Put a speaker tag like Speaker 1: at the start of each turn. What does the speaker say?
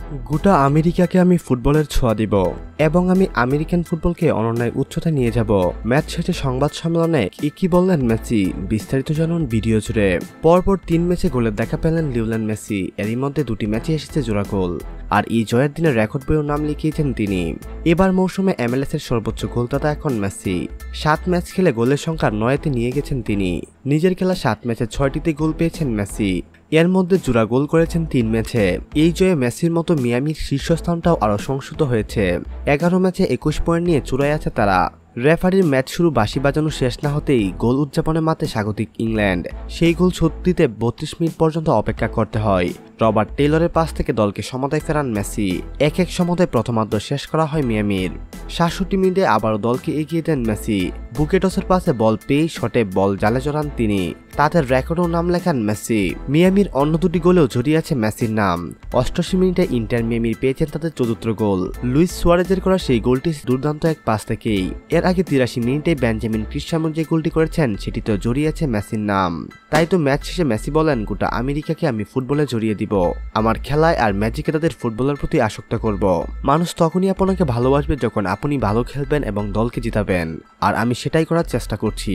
Speaker 1: গোটা আমেরিকাকে আমি ফুটবলের ছোঁয়া দিব এবং আমি আমেরিকান ফুটবলকে অনন্যায় উচ্চতায় নিয়ে যাব। ম্যাচ শেষে সংবাদ সম্মেলনে কি বললেন মেসি, বিস্তারিত জানুন ভিডিও জুড়ে। পরপর 3 ম্যাচে গোলের দেখা পেলেন লিওনেল মেসি। এরই মধ্যে 2টি ম্যাচে এসেছে জোড়া গোল, আর এই জয়ের দিনে রেকর্ড বইয়েও নাম লিখিয়েছেন তিনি। এবার মৌসুমে MLS এর সর্বোচ্চ গোলদাতা এখন মেসি। 7 ম্যাচ খেলে গোলের সংখ্যা 9তে নিয়ে গেছেন তিনি। নিজের খেলা 7 ম্যাচে 6টিতে গোল পেয়েছেন মেসি। এর মধ্যে জোড়া গোল করেছেন 3 ম্যাচে। এই জয়ে মেসির মতো মিয়ামির শীর্ষস্থানটাও আরও সংশোধিত হয়েছে। 11 ম্যাচে 21 পয়েন্ট নিয়ে চূড়ায় আছে তারা। রেফারির ম্যাচ শুরু বাঁশি বাজানো শেষ না হতেই গোল উদযাপনে মাতে স্বাগতিক ইংল্যান্ড। সেই গোল সত্যিতে 32 মিনিট পর্যন্ত অপেক্ষা করতে হয়। রবার্ট টেইলরের পাস থেকে দলকে সমতায় ফেরান মেসি। এক সমতায় প্রথমার্ধ শেষ করা হয় মিয়ামির। 67 মিনিটে আবারও দলকে এগিয়ে দেন মেসি। বুকেটসের পাশে বল পেয়ে শটে বল জালে জড়ান তিনি। তাদের রেকর্ডও নাম লেখান মেসি। মিয়ামির অন্য 2টি গোলেও জড়িয়ে আছে মেসির নাম। 88 মিনিটে ইন্টার মিয়ামির পেয়েছেন তাদের 4র্থ গোল। লুইস সুয়ারেজের করা সেই গোলটি দুর্দান্ত এক পাস থেকেই। এর আগে 83 মিনিটে বেঞ্জামিন ক্রিস্টিয়ানো যে গোলটি করেছেন সেটিতেও জড়িয়ে আছে মেসির নাম। তাই তো ম্যাচ শেষে মেসি বলেন, গোটা আমেরিকাকে আমি ফুটবলে জড়িয়ে দিব। আমার খেলায় আর ম্যাজিকে তাদের ফুটবলের প্রতি আসক্ত করব। মানুষ তখনই আপনাকে ভালোবাসবে যখন আপনি ভালো খেলবেন এবং দলকে জিতাবেন, আর আমি সেটাই করার চেষ্টা করছি।